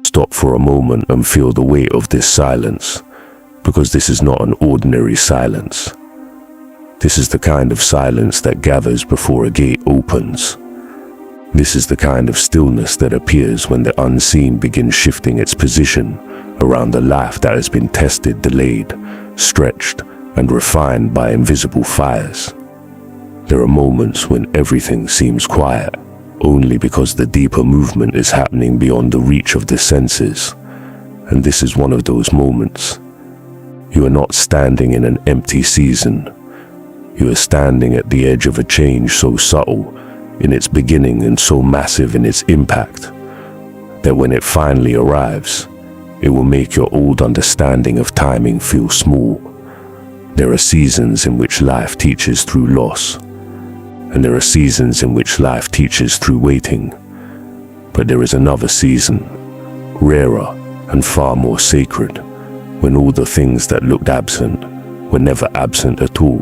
Stop for a moment and feel the weight of this silence, because this is not an ordinary silence. This is the kind of silence that gathers before a gate opens. This is the kind of stillness that appears when the unseen begins shifting its position around a life that has been tested, delayed, stretched, and refined by invisible fires. There are moments when everything seems quiet, only because the deeper movement is happening beyond the reach of the senses. And this is one of those moments. You are not standing in an empty season. You are standing at the edge of a change so subtle in its beginning and so massive in its impact that when it finally arrives, it will make your old understanding of timing feel small. There are seasons in which life teaches through loss, and there are seasons in which life teaches through waiting. But there is another season, rarer and far more sacred, when all the things that looked absent were never absent at all.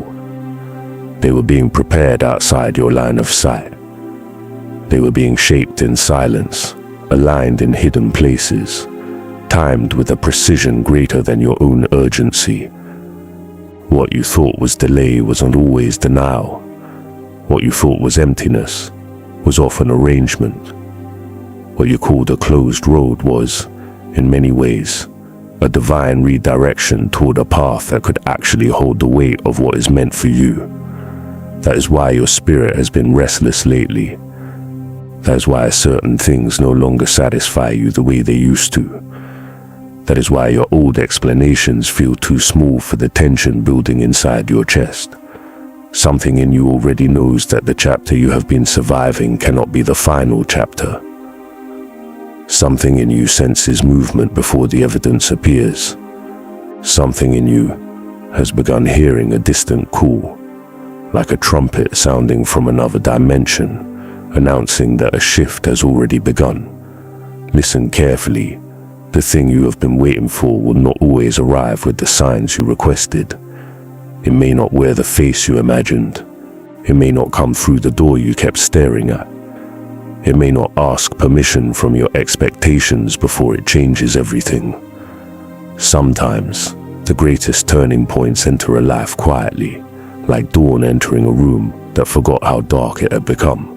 They were being prepared outside your line of sight. They were being shaped in silence, aligned in hidden places, timed with a precision greater than your own urgency. What you thought was delay was not always denial. What you thought was emptiness was often arrangement. What you called a closed road was, in many ways, a divine redirection toward a path that could actually hold the weight of what is meant for you. That is why your spirit has been restless lately. That is why certain things no longer satisfy you the way they used to. That is why your old explanations feel too small for the tension building inside your chest. Something in you already knows that the chapter you have been surviving cannot be the final chapter. Something in you senses movement before the evidence appears. Something in you has begun hearing a distant call, like a trumpet sounding from another dimension, announcing that a shift has already begun. Listen carefully. The thing you have been waiting for will not always arrive with the signs you requested. It may not wear the face you imagined. It may not come through the door you kept staring at. It may not ask permission from your expectations before it changes everything. Sometimes, the greatest turning points enter a life quietly, like dawn entering a room that forgot how dark it had become.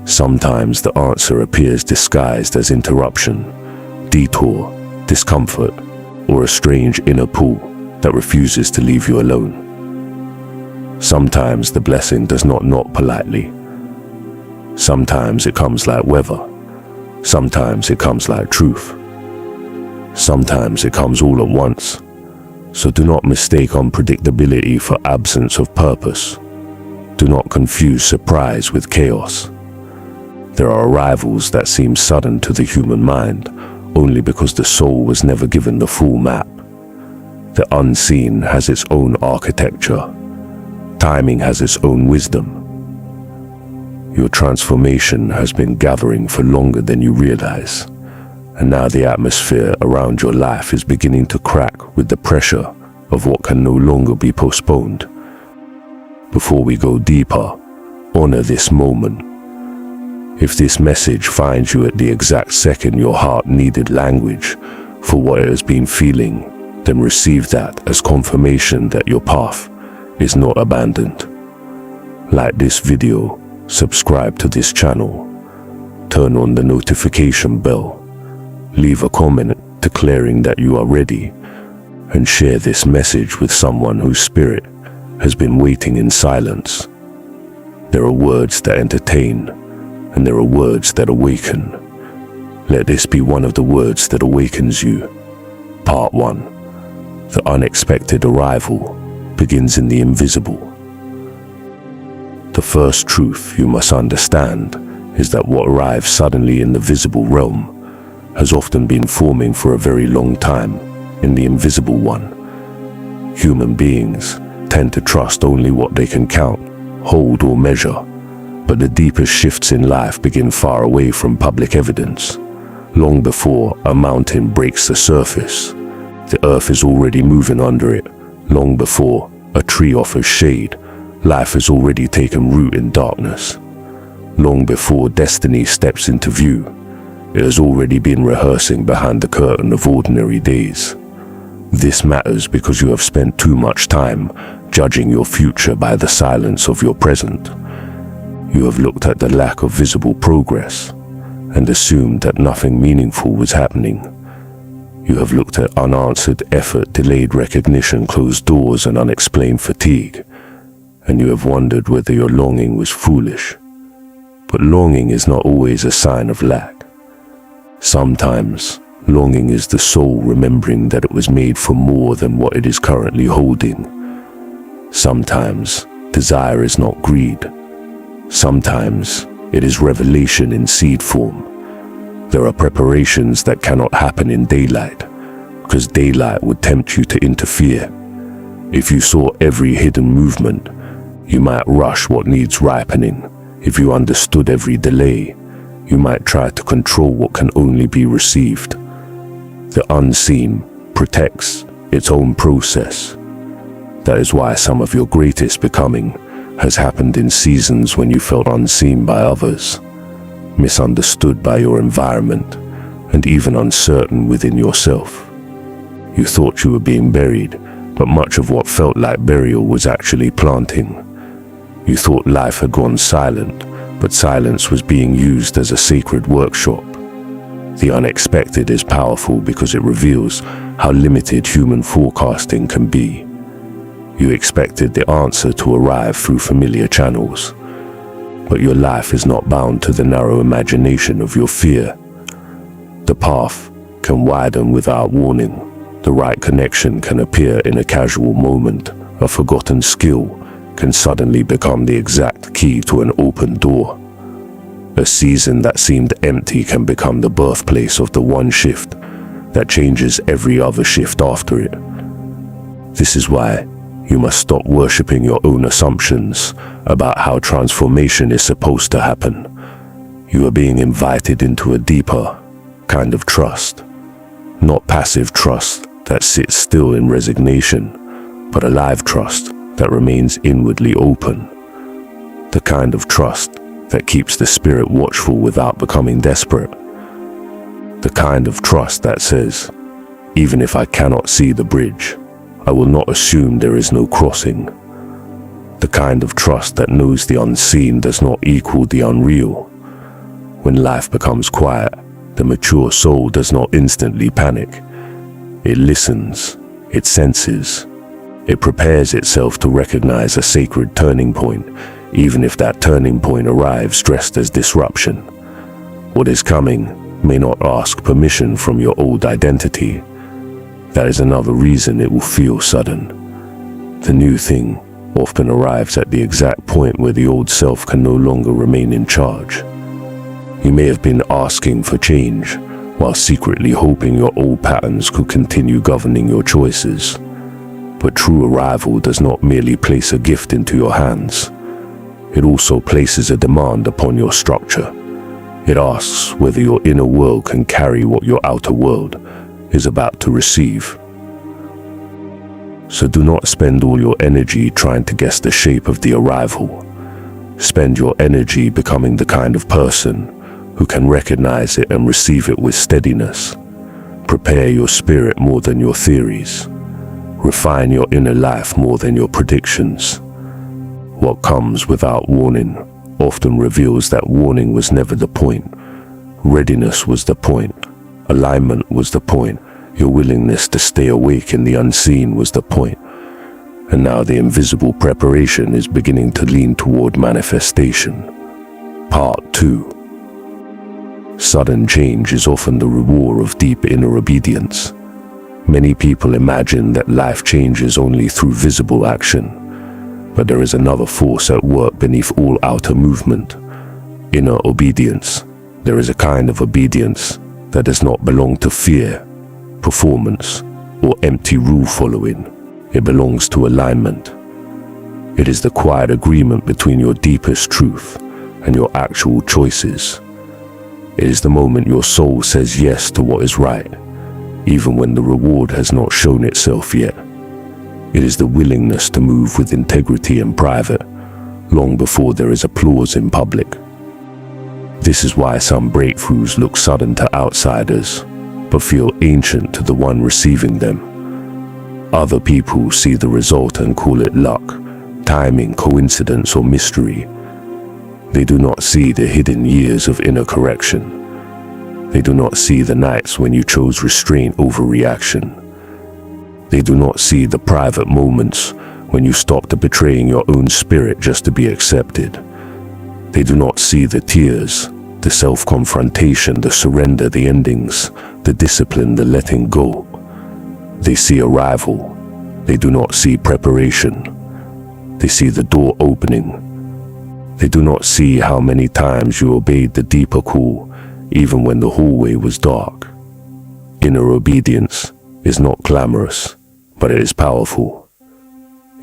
Sometimes the answer appears disguised as interruption, detour, discomfort, or a strange inner pull that refuses to leave you alone. Sometimes the blessing does not knock politely. Sometimes it comes like weather. Sometimes it comes like truth. Sometimes it comes all at once. So do not mistake unpredictability for absence of purpose. Do not confuse surprise with chaos. There are arrivals that seem sudden to the human mind, only because the soul was never given the full map. The unseen has its own architecture. Timing has its own wisdom. Your transformation has been gathering for longer than you realize, and now the atmosphere around your life is beginning to crack with the pressure of what can no longer be postponed. Before we go deeper, honor this moment. If this message finds you at the exact second your heart needed language for what it has been feeling, then receive that as confirmation that your path is not abandoned. Like this video, subscribe to this channel, turn on the notification bell, leave a comment declaring that you are ready, and share this message with someone whose spirit has been waiting in silence. There are words that entertain, and there are words that awaken. Let this be one of the words that awakens you. Part 1. The unexpected arrival begins in the invisible. The first truth you must understand is that what arrives suddenly in the visible realm has often been forming for a very long time in the invisible one. Human beings tend to trust only what they can count, hold, or measure, but the deepest shifts in life begin far away from public evidence. Long before a mountain breaks the surface, the earth is already moving under it. Long before a tree offers shade, life has already taken root in darkness. Long before destiny steps into view, It has already been rehearsing behind the curtain of ordinary days. This matters because you have spent too much time judging your future by the silence of your present. You have looked at the lack of visible progress and assumed that nothing meaningful was happening. You have looked at unanswered effort, delayed recognition, closed doors, and unexplained fatigue, and you have wondered whether your longing was foolish. But longing is not always a sign of lack. Sometimes, longing is the soul remembering that it was made for more than what it is currently holding. Sometimes, desire is not greed. Sometimes, it is revelation in seed form. There are preparations that cannot happen in daylight, because daylight would tempt you to interfere. If you saw every hidden movement, you might rush what needs ripening. If you understood every delay, you might try to control what can only be received. The unseen protects its own process. That is why some of your greatest becoming has happened in seasons when you felt unseen by others, misunderstood by your environment, and even uncertain within yourself. You thought you were being buried, but much of what felt like burial was actually planting. You thought life had gone silent, but silence was being used as a sacred workshop. The unexpected is powerful because it reveals how limited human forecasting can be. You expected the answer to arrive through familiar channels, but your life is not bound to the narrow imagination of your fear. The path can widen without warning. The right connection can appear in a casual moment. A forgotten skill can suddenly become the exact key to an open door. A season that seemed empty can become the birthplace of the one shift that changes every other shift after it. This is why you must stop worshipping your own assumptions about how transformation is supposed to happen. You are being invited into a deeper kind of trust. Not passive trust that sits still in resignation, but a live trust that remains inwardly open. The kind of trust that keeps the spirit watchful without becoming desperate. The kind of trust that says, even if I cannot see the bridge, I will not assume there is no crossing. The kind of trust that knows the unseen does not equal the unreal. When life becomes quiet, the mature soul does not instantly panic. It listens, it senses, it prepares itself to recognize a sacred turning point, even if that turning point arrives dressed as disruption. What is coming may not ask permission from your old identity. That is another reason it will feel sudden. The new thing often arrives at the exact point where the old self can no longer remain in charge. You may have been asking for change, while secretly hoping your old patterns could continue governing your choices. But true arrival does not merely place a gift into your hands. It also places a demand upon your structure. It asks whether your inner world can carry what your outer world is about to receive. So do not spend all your energy trying to guess the shape of the arrival. Spend your energy becoming the kind of person who can recognize it and receive it with steadiness. Prepare your spirit more than your theories. Refine your inner life more than your predictions. What comes without warning often reveals that warning was never the point. Readiness was the point. Alignment was the point. Your willingness to stay awake in the unseen was the point. And now the invisible preparation is beginning to lean toward manifestation. Part 2. Sudden change is often the reward of deep inner obedience. Many people imagine that life changes only through visible action, but there is another force at work beneath all outer movement. Inner obedience. There is a kind of obedience that does not belong to fear, performance, or empty rule following. It belongs to alignment. It is the quiet agreement between your deepest truth and your actual choices. It is the moment your soul says yes to what is right, even when the reward has not shown itself yet. It is the willingness to move with integrity in private, long before there is applause in public. This is why some breakthroughs look sudden to outsiders, but feel ancient to the one receiving them. Other people see the result and call it luck, timing, coincidence, or mystery. They do not see the hidden years of inner correction. They do not see the nights when you chose restraint over reaction. They do not see the private moments when you stopped betraying your own spirit just to be accepted. They do not see the tears, the self-confrontation, the surrender, the endings, the discipline, the letting go. They see arrival. They do not see preparation. They see the door opening. They do not see how many times you obeyed the deeper call, even when the hallway was dark. Inner obedience is not glamorous, but it is powerful.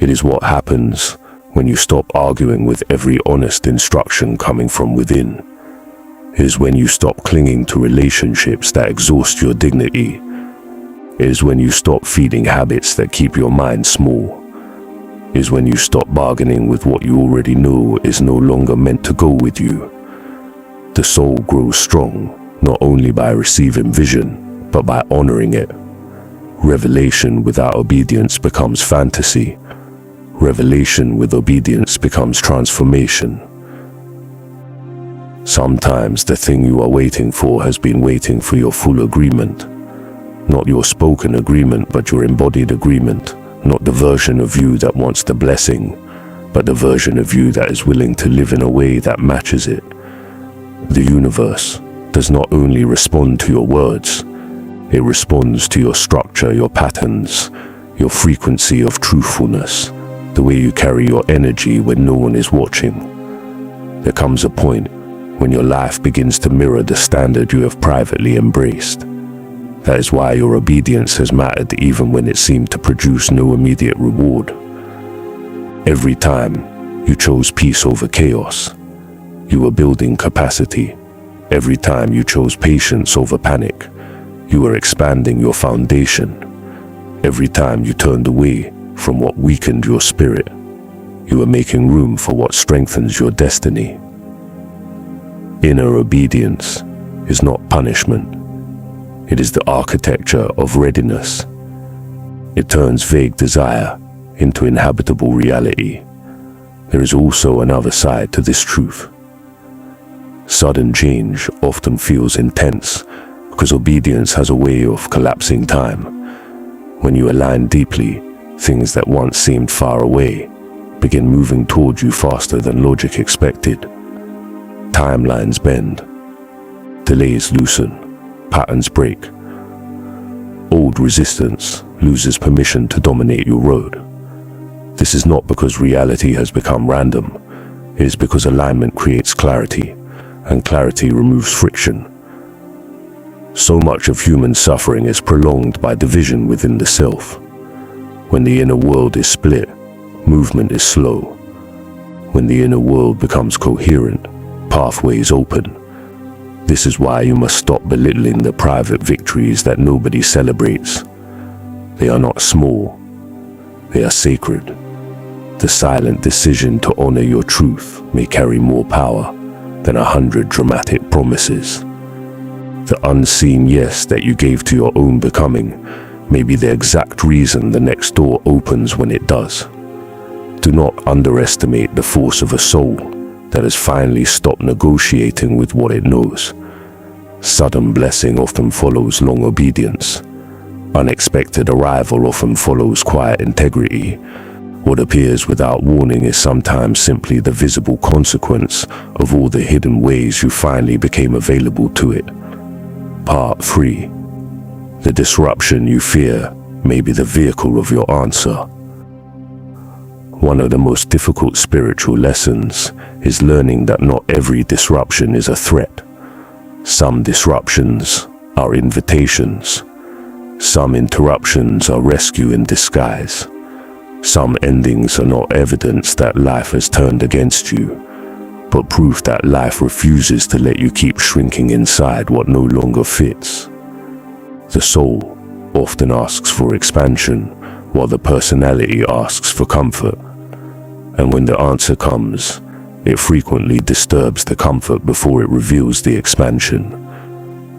It is what happens when you stop arguing with every honest instruction coming from within. It is when you stop clinging to relationships that exhaust your dignity. It is when you stop feeding habits that keep your mind small. It is when you stop bargaining with what you already know is no longer meant to go with you. The soul grows strong, not only by receiving vision, but by honoring it. Revelation without obedience becomes fantasy. Revelation with obedience becomes transformation. Sometimes the thing you are waiting for has been waiting for your full agreement. Not your spoken agreement, but your embodied agreement. Not the version of you that wants the blessing, but the version of you that is willing to live in a way that matches it. The universe does not only respond to your words, it responds to your structure, your patterns, your frequency of truthfulness, the way you carry your energy when no one is watching. There comes a point when your life begins to mirror the standard you have privately embraced. That is why your obedience has mattered even when it seemed to produce no immediate reward. Every time you chose peace over chaos, you were building capacity. Every time you chose patience over panic, you were expanding your foundation. Every time you turned away from what weakened your spirit, you were making room for what strengthens your destiny. Inner obedience is not punishment. It is the architecture of readiness. It turns vague desire into inhabitable reality. There is also another side to this truth. Sudden change often feels intense because obedience has a way of collapsing time. When you align deeply, things that once seemed far away begin moving toward you faster than logic expected. Timelines bend, delays loosen, patterns break. Old resistance loses permission to dominate your road. This is not because reality has become random. It is because alignment creates clarity, and clarity removes friction. So much of human suffering is prolonged by division within the self. When the inner world is split, movement is slow. When the inner world becomes coherent, pathways open. This is why you must stop belittling the private victories that nobody celebrates. They are not small. They are sacred. The silent decision to honor your truth may carry more power than 100 dramatic promises. The unseen yes that you gave to your own becoming may be the exact reason the next door opens when it does. Do not underestimate the force of a soul that has finally stopped negotiating with what it knows. Sudden blessing often follows long obedience. Unexpected arrival often follows quiet integrity. What appears without warning is sometimes simply the visible consequence of all the hidden ways you finally became available to it. Part 3. The disruption you fear may be the vehicle of your answer. One of the most difficult spiritual lessons is learning that not every disruption is a threat. Some disruptions are invitations. Some interruptions are rescue in disguise. Some endings are not evidence that life has turned against you, but proof that life refuses to let you keep shrinking inside what no longer fits. The soul often asks for expansion, while the personality asks for comfort. And when the answer comes, It frequently disturbs the comfort before it reveals the expansion.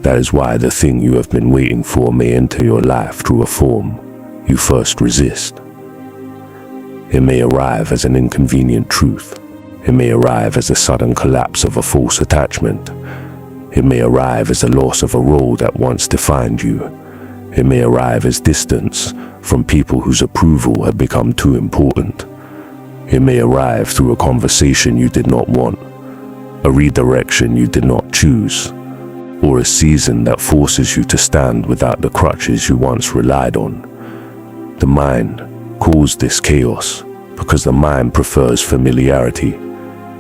That is why the thing you have been waiting for may enter your life through a form you first resist. It may arrive as an inconvenient truth. It may arrive as a sudden collapse of a false attachment. It may arrive as the loss of a role that once defined you. It may arrive as distance from people whose approval had become too important. It may arrive through a conversation you did not want, a redirection you did not choose, or a season that forces you to stand without the crutches you once relied on. The mind calls this chaos because the mind prefers familiarity,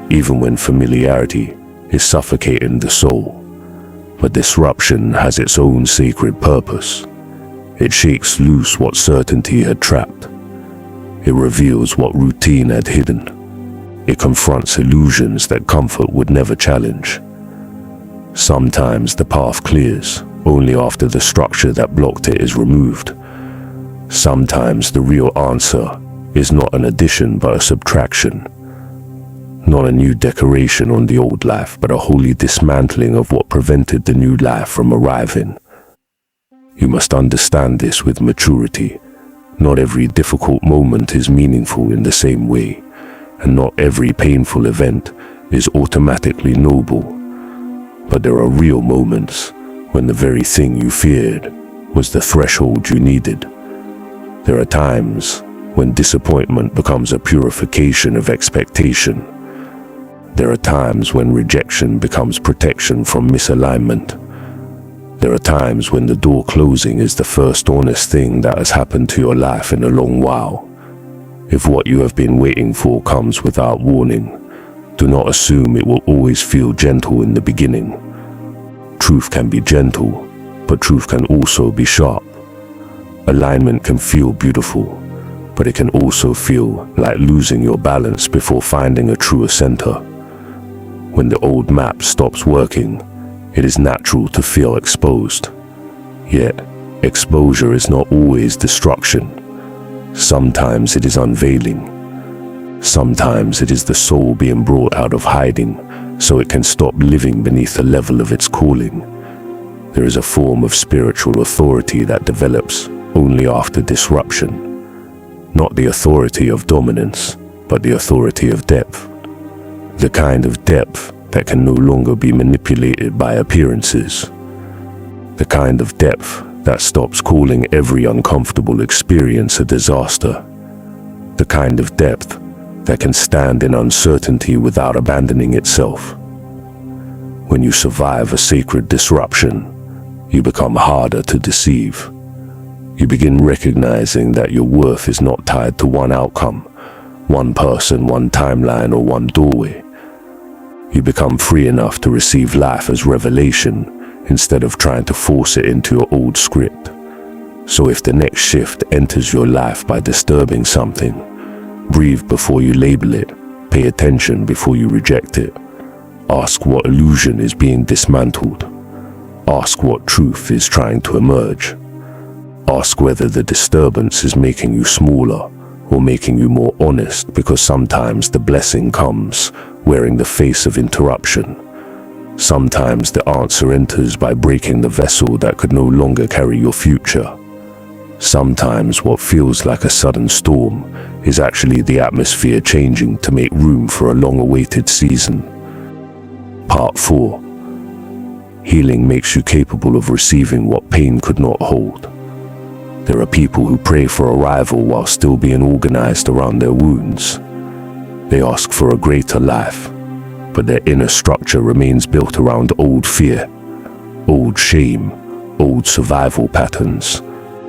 even when familiarity is suffocating the soul. But disruption has its own sacred purpose. It shakes loose what certainty had trapped. It reveals what routine had hidden. It confronts illusions that comfort would never challenge. Sometimes the path clears only after the structure that blocked it is removed. Sometimes the real answer is not an addition but a subtraction. Not a new decoration on the old life, but a holy dismantling of what prevented the new life from arriving. You must understand this with maturity. Not every difficult moment is meaningful in the same way, and not every painful event is automatically noble. But there are real moments when the very thing you feared was the threshold you needed. There are times when disappointment becomes a purification of expectation. There are times when rejection becomes protection from misalignment. There are times when the door closing is the first honest thing that has happened to your life in a long while. If what you have been waiting for comes without warning, do not assume it will always feel gentle in the beginning. Truth can be gentle, but truth can also be sharp. Alignment can feel beautiful, but it can also feel like losing your balance before finding a truer center. When the old map stops working, it is natural to feel exposed. Yet, exposure is not always destruction. Sometimes it is unveiling. Sometimes it is the soul being brought out of hiding so it can stop living beneath the level of its calling. There is a form of spiritual authority that develops only after disruption. Not the authority of dominance, but the authority of depth. The kind of depth that can no longer be manipulated by appearances. The kind of depth that stops calling every uncomfortable experience a disaster. The kind of depth that can stand in uncertainty without abandoning itself. When you survive a sacred disruption, you become harder to deceive. You begin recognizing that your worth is not tied to one outcome, one person, one timeline, or one doorway. You become free enough to receive life as revelation instead of trying to force it into your old script. So if the next shift enters your life by disturbing something, breathe before you label it, pay attention before you reject it. Ask what illusion is being dismantled. Ask what truth is trying to emerge. Ask whether the disturbance is making you smaller or making you more honest, because sometimes the blessing comes wearing the face of interruption. Sometimes the answer enters by breaking the vessel that could no longer carry your future. Sometimes what feels like a sudden storm is actually the atmosphere changing to make room for a long-awaited season. Part 4. Healing makes you capable of receiving what pain could not hold. There are people who pray for arrival while still being organized around their wounds. They ask for a greater life, but their inner structure remains built around old fear, old shame, old survival patterns,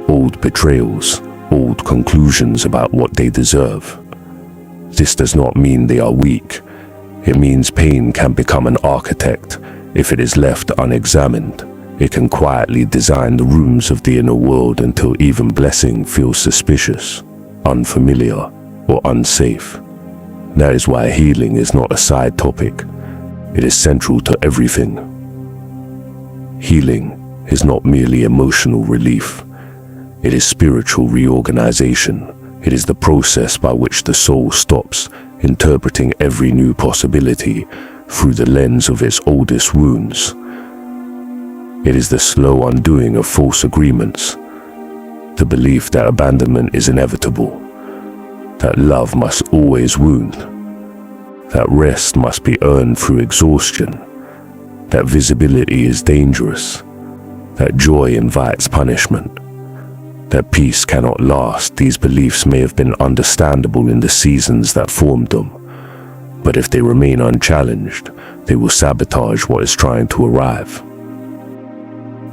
old betrayals, old conclusions about what they deserve. This does not mean they are weak. It means pain can become an architect if it is left unexamined. It can quietly design the rooms of the inner world until even blessing feels suspicious, unfamiliar, or unsafe. That is why healing is not a side topic. It is central to everything. Healing is not merely emotional relief. It is spiritual reorganization. It is the process by which the soul stops interpreting every new possibility through the lens of its oldest wounds. It is the slow undoing of false agreements, the belief that abandonment is inevitable, that love must always wound, that rest must be earned through exhaustion, that visibility is dangerous, that joy invites punishment, that peace cannot last. These beliefs may have been understandable in the seasons that formed them, but if they remain unchallenged, they will sabotage what is trying to arrive.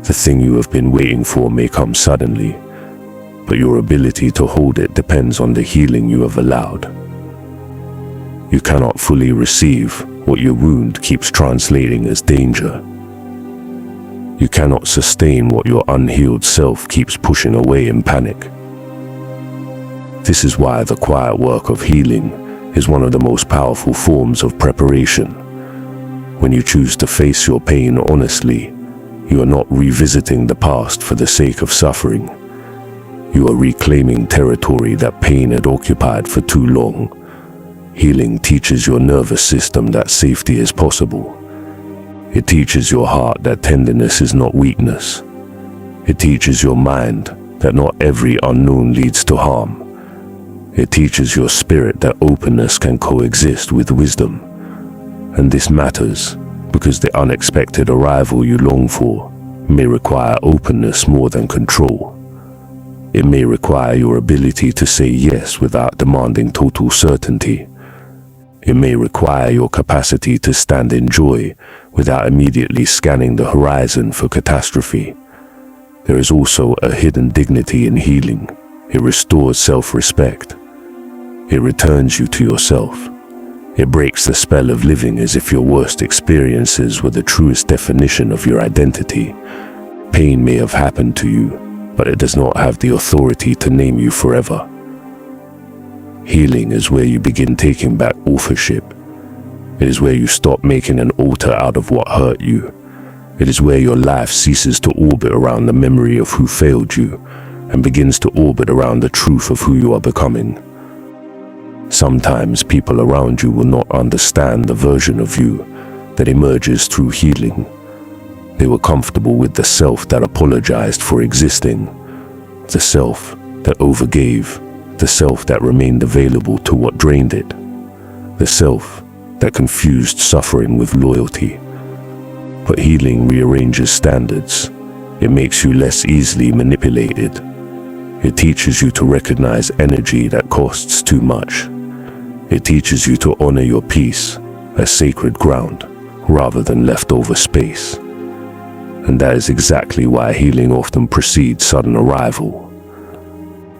The thing you have been waiting for may come suddenly, but your ability to hold it depends on the healing you have allowed. You cannot fully receive what your wound keeps translating as danger. You cannot sustain what your unhealed self keeps pushing away in panic. This is why the quiet work of healing is one of the most powerful forms of preparation. When you choose to face your pain honestly, you are not revisiting the past for the sake of suffering. You are reclaiming territory that pain had occupied for too long. Healing teaches your nervous system that safety is possible. It teaches your heart that tenderness is not weakness. It teaches your mind that not every unknown leads to harm. It teaches your spirit that openness can coexist with wisdom. And this matters because the unexpected arrival you long for may require openness more than control. It may require your ability to say yes without demanding total certainty. It may require your capacity to stand in joy without immediately scanning the horizon for catastrophe. There is also a hidden dignity in healing. It restores self-respect. It returns you to yourself. It breaks the spell of living as if your worst experiences were the truest definition of your identity. Pain may have happened to you, but it does not have the authority to name you forever. Healing is where you begin taking back authorship. It is where you stop making an altar out of what hurt you. It is where your life ceases to orbit around the memory of who failed you and begins to orbit around the truth of who you are becoming. Sometimes people around you will not understand the version of you that emerges through healing. They were comfortable with the self that apologized for existing, the self that overgave, the self that remained available to what drained it, the self that confused suffering with loyalty. But healing rearranges standards. It makes you less easily manipulated. It teaches you to recognize energy that costs too much. It teaches you to honor your peace as sacred ground rather than leftover space. And that is exactly why healing often precedes sudden arrival.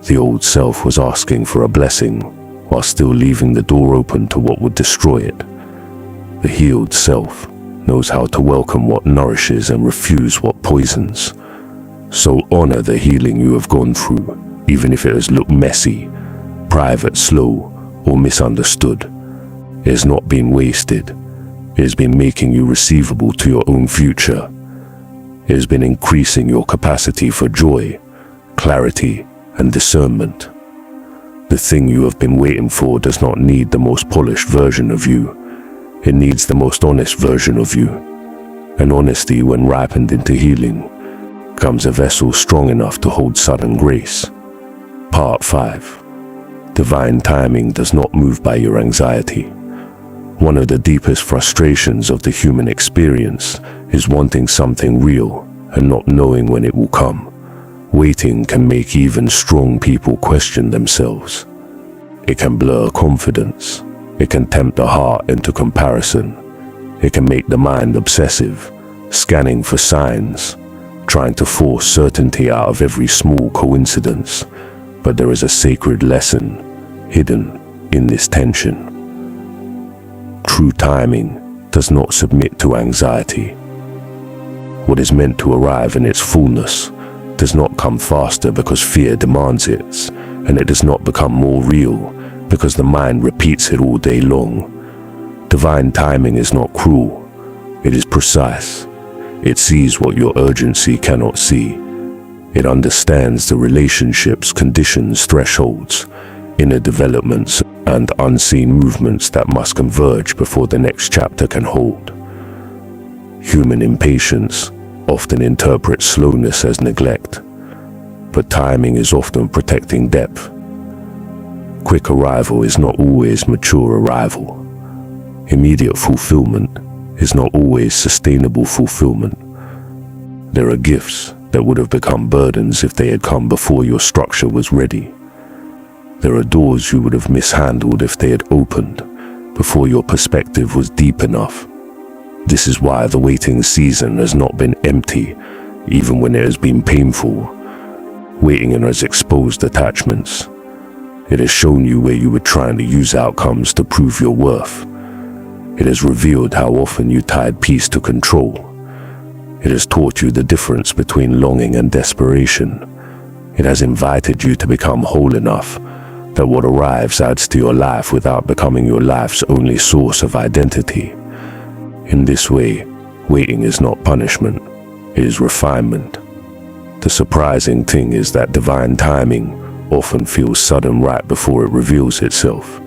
The old self was asking for a blessing while still leaving the door open to what would destroy it. The healed self knows how to welcome what nourishes and refuse what poisons. So honor the healing you have gone through, even if it has looked messy, private, slow, or misunderstood. It has not been wasted. It has been making you receivable to your own future. It has been increasing your capacity for joy, clarity, and discernment. The thing you have been waiting for does not need the most polished version of you. It needs the most honest version of you. And honesty, when ripened into healing, becomes a vessel strong enough to hold sudden grace. Part 5. Divine timing does not move by your anxiety. One of the deepest frustrations of the human experience is wanting something real and not knowing when it will come. Waiting can make even strong people question themselves. It can blur confidence. It can tempt the heart into comparison. It can make the mind obsessive, scanning for signs, trying to force certainty out of every small coincidence. But there is a sacred lesson hidden in this tension. True timing does not submit to anxiety. What is meant to arrive in its fullness does not come faster because fear demands it, and it does not become more real because the mind repeats it all day long. Divine timing is not cruel. It is precise. It sees what your urgency cannot see. It understands the relationships, conditions, thresholds. inner developments, and unseen movements that must converge before the next chapter can hold. Human impatience often interprets slowness as neglect, but timing is often protecting depth. Quick arrival is not always mature arrival. Immediate fulfillment is not always sustainable fulfillment. There are gifts that would have become burdens if they had come before your structure was ready. There are doors you would have mishandled if they had opened before your perspective was deep enough. This is why the waiting season has not been empty, even when it has been painful. Waiting has exposed attachments. It has shown you where you were trying to use outcomes to prove your worth. It has revealed how often you tied peace to control. It has taught you the difference between longing and desperation. It has invited you to become whole enough that what arrives adds to your life without becoming your life's only source of identity. In this way, waiting is not punishment, it is refinement. The surprising thing is that divine timing often feels sudden right before it reveals itself.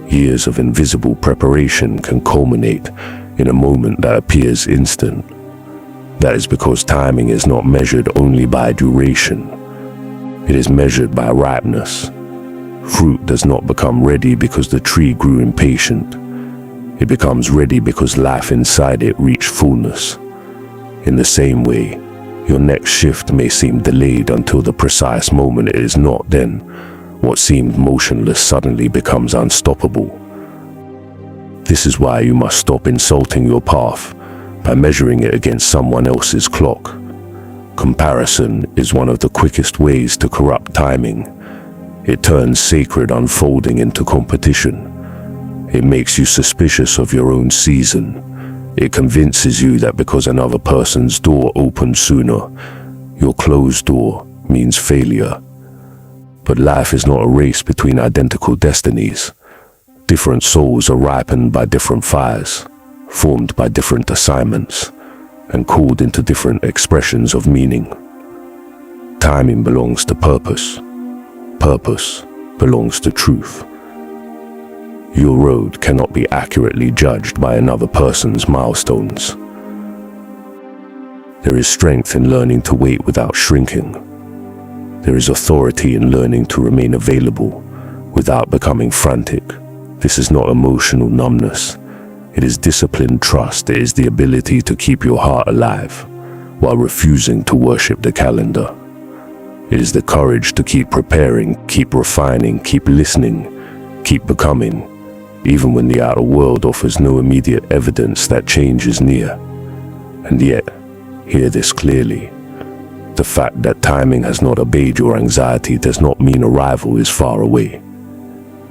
Years of invisible preparation can culminate in a moment that appears instant. That is because timing is not measured only by duration. It is measured by ripeness. Fruit does not become ready because the tree grew impatient. It becomes ready because life inside it reached fullness. In the same way, your next shift may seem delayed until the precise moment it is not. Then, what seemed motionless suddenly becomes unstoppable. This is why you must stop insulting your path by measuring it against someone else's clock. Comparison is one of the quickest ways to corrupt timing. It turns sacred unfolding into competition. It makes you suspicious of your own season. It convinces you that because another person's door opened sooner, your closed door means failure. But life is not a race between identical destinies. Different souls are ripened by different fires, formed by different assignments, and called into different expressions of meaning. Timing belongs to purpose. Purpose belongs to truth. Your road cannot be accurately judged by another person's milestones. There is strength in learning to wait without shrinking. There is authority in learning to remain available without becoming frantic. This is not emotional numbness. It is disciplined trust. It is the ability to keep your heart alive while refusing to worship the calendar. It is the courage to keep preparing, keep refining, keep listening, keep becoming, even when the outer world offers no immediate evidence that change is near. And yet, hear this clearly. The fact that timing has not obeyed your anxiety does not mean arrival is far away.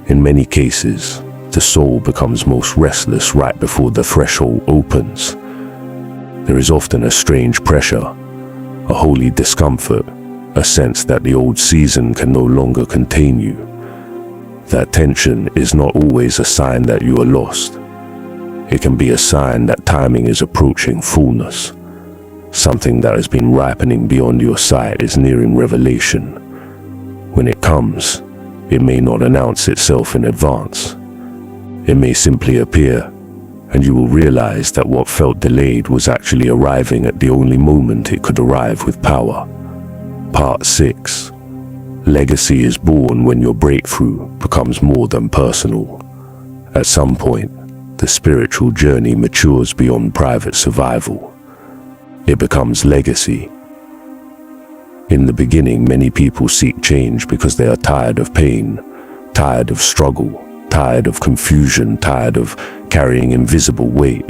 In many cases, the soul becomes most restless right before the threshold opens. There is often a strange pressure, a holy discomfort, a sense that the old season can no longer contain you. That tension is not always a sign that you are lost. It can be a sign that timing is approaching fullness. Something that has been ripening beyond your sight is nearing revelation. When it comes, it may not announce itself in advance. It may simply appear, and you will realize that what felt delayed was actually arriving at the only moment it could arrive with power. Part 6. Legacy is born when your breakthrough becomes more than personal. At some point, the spiritual journey matures beyond private survival. It becomes legacy. In the beginning, many people seek change because they are tired of pain, tired of struggle, tired of confusion, tired of carrying invisible weight.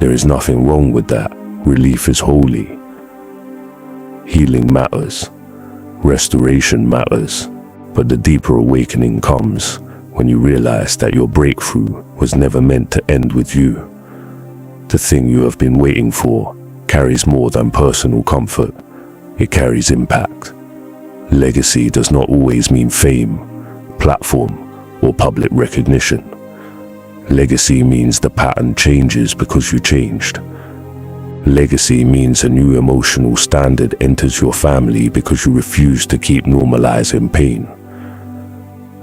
There is nothing wrong with that. Relief is holy. Healing matters. Restoration matters. But the deeper awakening comes when you realize that your breakthrough was never meant to end with you. The thing you have been waiting for carries more than personal comfort. It carries impact. Legacy does not always mean fame, platform, or public recognition. Legacy means the pattern changes because you changed. Legacy means a new emotional standard enters your family because you refuse to keep normalizing pain.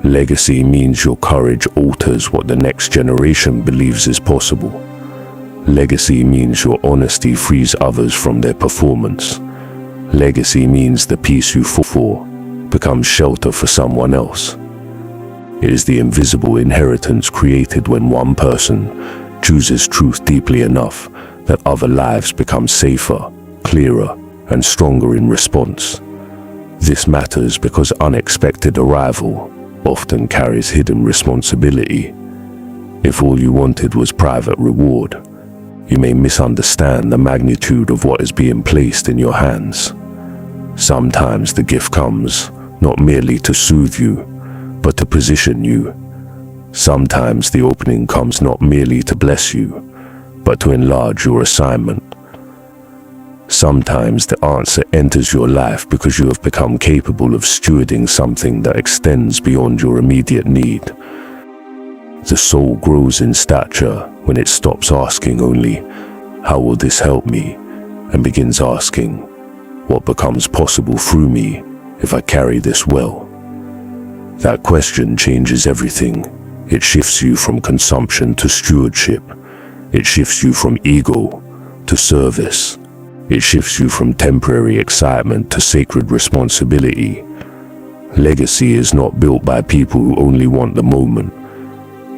Legacy means your courage alters what the next generation believes is possible. Legacy means your honesty frees others from their performance. Legacy means the peace you fought for becomes shelter for someone else. It is the invisible inheritance created when one person chooses truth deeply enough that other lives become safer, clearer, and stronger in response. This matters because unexpected arrival often carries hidden responsibility. If all you wanted was private reward, you may misunderstand the magnitude of what is being placed in your hands. Sometimes the gift comes not merely to soothe you, but to position you. Sometimes the opening comes not merely to bless you, but to enlarge your assignment. Sometimes the answer enters your life because you have become capable of stewarding something that extends beyond your immediate need. The soul grows in stature when it stops asking only, "How will this help me?" and begins asking, "What becomes possible through me if I carry this well?" That question changes everything. It shifts you from consumption to stewardship. It shifts you from ego to service. It shifts you from temporary excitement to sacred responsibility. Legacy is not built by people who only want the moment.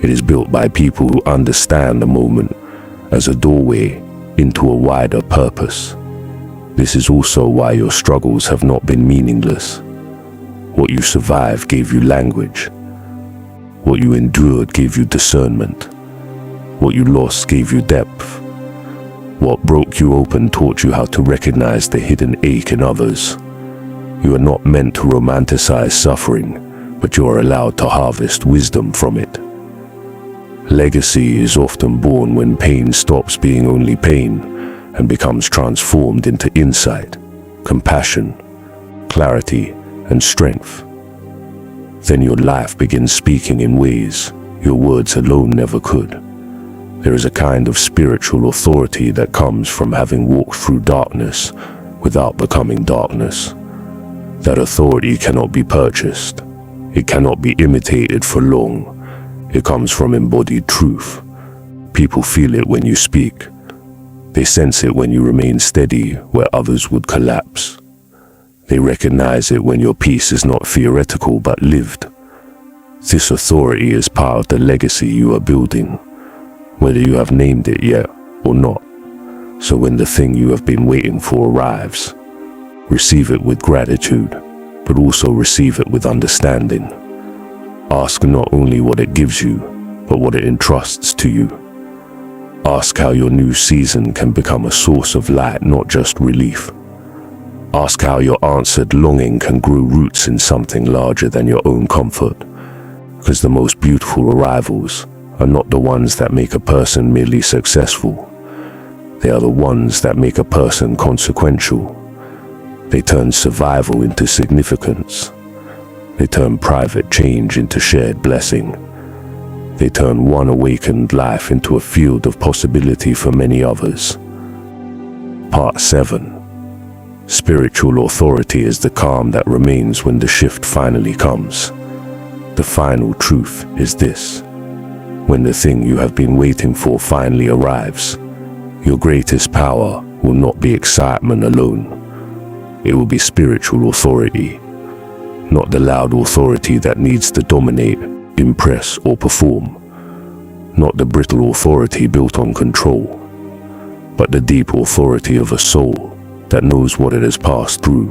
It is built by people who understand the moment as a doorway into a wider purpose. This is also why your struggles have not been meaningless. What you survived gave you language. What you endured gave you discernment. What you lost gave you depth. What broke you open taught you how to recognize the hidden ache in others. You are not meant to romanticize suffering, but you are allowed to harvest wisdom from it. Legacy is often born when pain stops being only pain and becomes transformed into insight, compassion, clarity, and strength. Then your life begins speaking in ways your words alone never could. There is a kind of spiritual authority that comes from having walked through darkness without becoming darkness. That authority cannot be purchased. It cannot be imitated for long. It comes from embodied truth. People feel it when you speak. They sense it when you remain steady where others would collapse. They recognize it when your peace is not theoretical but lived. This authority is part of the legacy you are building, whether you have named it yet or not. So when the thing you have been waiting for arrives, receive it with gratitude, but also receive it with understanding. Ask not only what it gives you, but what it entrusts to you. Ask how your new season can become a source of light, not just relief. Ask how your answered longing can grow roots in something larger than your own comfort. Because the most beautiful arrivals are not the ones that make a person merely successful. They are the ones that make a person consequential. They turn survival into significance. They turn private change into shared blessing. They turn one awakened life into a field of possibility for many others. Part 7. Spiritual authority is the calm that remains when the shift finally comes. The final truth is this: when the thing you have been waiting for finally arrives, your greatest power will not be excitement alone. It will be spiritual authority, not the loud authority that needs to dominate, impress, or perform. Not the brittle authority built on control, but the deep authority of a soul that knows what it has passed through,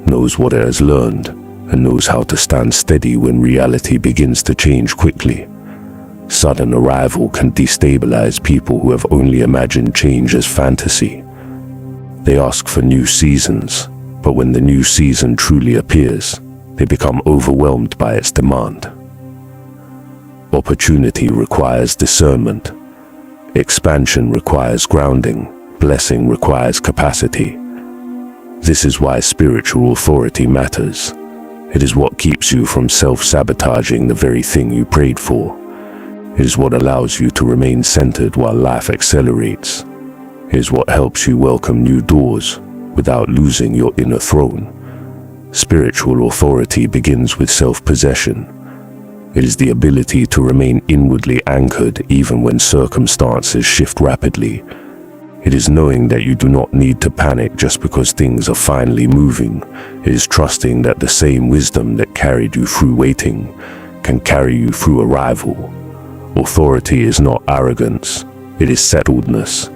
knows what it has learned, and knows how to stand steady when reality begins to change quickly. Sudden arrival can destabilize people who have only imagined change as fantasy. They ask for new seasons, but when the new season truly appears, they become overwhelmed by its demand. Opportunity requires discernment. Expansion requires grounding. Blessing requires capacity. This is why spiritual authority matters. It is what keeps you from self-sabotaging the very thing you prayed for. It is what allows you to remain centered while life accelerates. It is what helps you welcome new doors without losing your inner throne. Spiritual authority begins with self-possession. It is the ability to remain inwardly anchored even when circumstances shift rapidly. It is knowing that you do not need to panic just because things are finally moving. It is trusting that the same wisdom that carried you through waiting can carry you through arrival. Authority is not arrogance, it is settledness.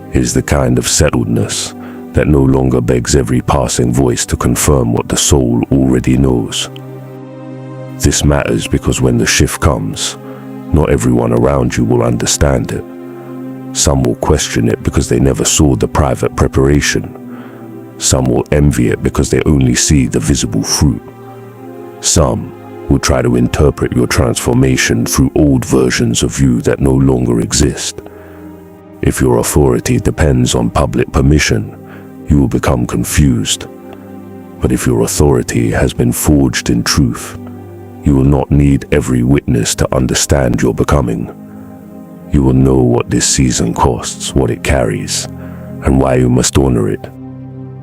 It is the kind of settledness that no longer begs every passing voice to confirm what the soul already knows. This matters because when the shift comes, not everyone around you will understand it. Some will question it because they never saw the private preparation. Some will envy it because they only see the visible fruit. Some will try to interpret your transformation through old versions of you that no longer exist. If your authority depends on public permission, you will become confused. But if your authority has been forged in truth, you will not need every witness to understand your becoming. You will know what this season costs, what it carries, and why you must honor it.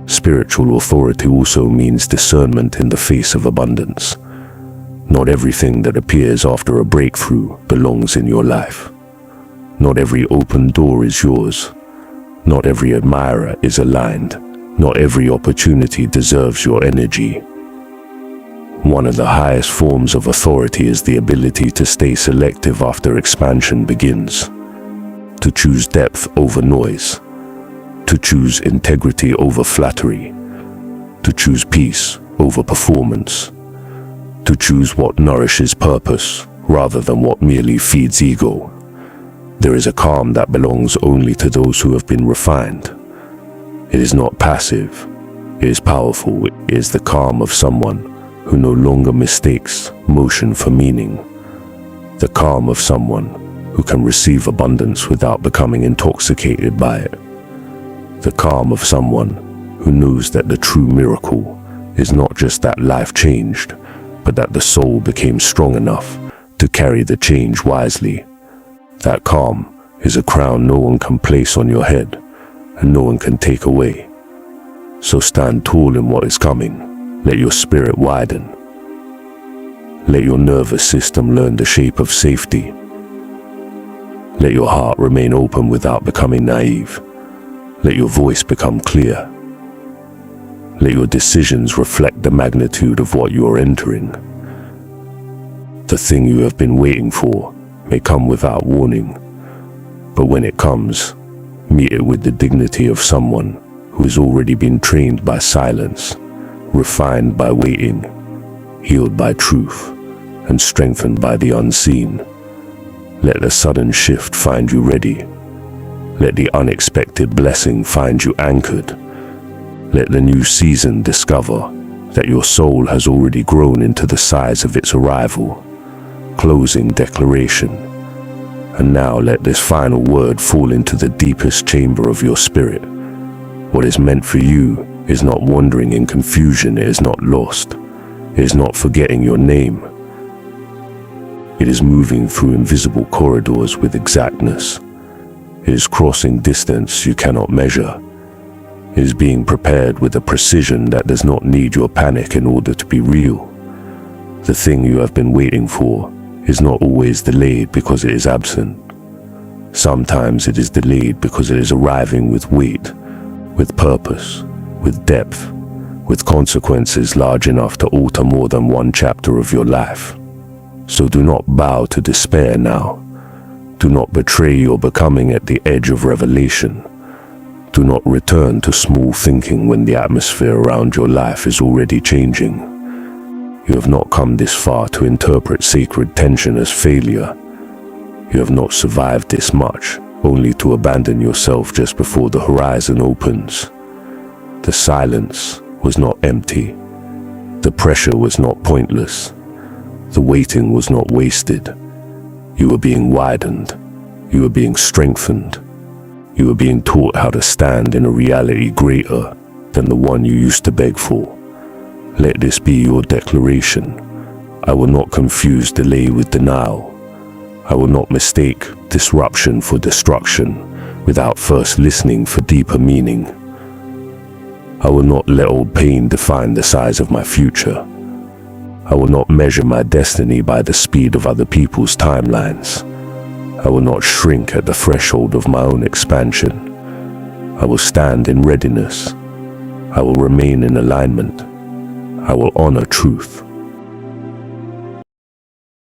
Spiritual authority also means discernment in the face of abundance. Not everything that appears after a breakthrough belongs in your life. Not every open door is yours. Not every admirer is aligned. Not every opportunity deserves your energy. One of the highest forms of authority is the ability to stay selective after expansion begins. To choose depth over noise. To choose integrity over flattery. To choose peace over performance. To choose what nourishes purpose rather than what merely feeds ego. There is a calm that belongs only to those who have been refined. It is not passive, it is powerful. It is the calm of someone who no longer mistakes motion for meaning. The calm of someone who can receive abundance without becoming intoxicated by it. The calm of someone who knows that the true miracle is not just that life changed, but that the soul became strong enough to carry the change wisely. That calm is a crown no one can place on your head and no one can take away. So stand tall in what is coming. Let your spirit widen. Let your nervous system learn the shape of safety. Let your heart remain open without becoming naive. Let your voice become clear. Let your decisions reflect the magnitude of what you are entering. The thing you have been waiting for may come without warning, but when it comes, meet it with the dignity of someone who has already been trained by silence, refined by waiting, healed by truth, and strengthened by the unseen. Let the sudden shift find you ready. Let the unexpected blessing find you anchored. Let the new season discover that your soul has already grown into the size of its arrival. Closing declaration. And now let this final word fall into the deepest chamber of your spirit. What is meant for you is not wandering in confusion. It is not lost. It is not forgetting your name. It is moving through invisible corridors with exactness. It is crossing distance you cannot measure. It is being prepared with a precision that does not need your panic in order to be real. The thing you have been waiting for is not always delayed because it is absent. Sometimes it is delayed because it is arriving with weight, with purpose, with depth, with consequences large enough to alter more than one chapter of your life. So do not bow to despair now. Do not betray your becoming at the edge of revelation. Do not return to small thinking when the atmosphere around your life is already changing. You have not come this far to interpret sacred tension as failure. You have not survived this much, only to abandon yourself just before the horizon opens. The silence was not empty. The pressure was not pointless. The waiting was not wasted. You were being widened. You were being strengthened. You were being taught how to stand in a reality greater than the one you used to beg for. Let this be your declaration. I will not confuse delay with denial. I will not mistake disruption for destruction without first listening for deeper meaning. I will not let old pain define the size of my future. I will not measure my destiny by the speed of other people's timelines. I will not shrink at the threshold of my own expansion. I will stand in readiness. I will remain in alignment. I will honor truth.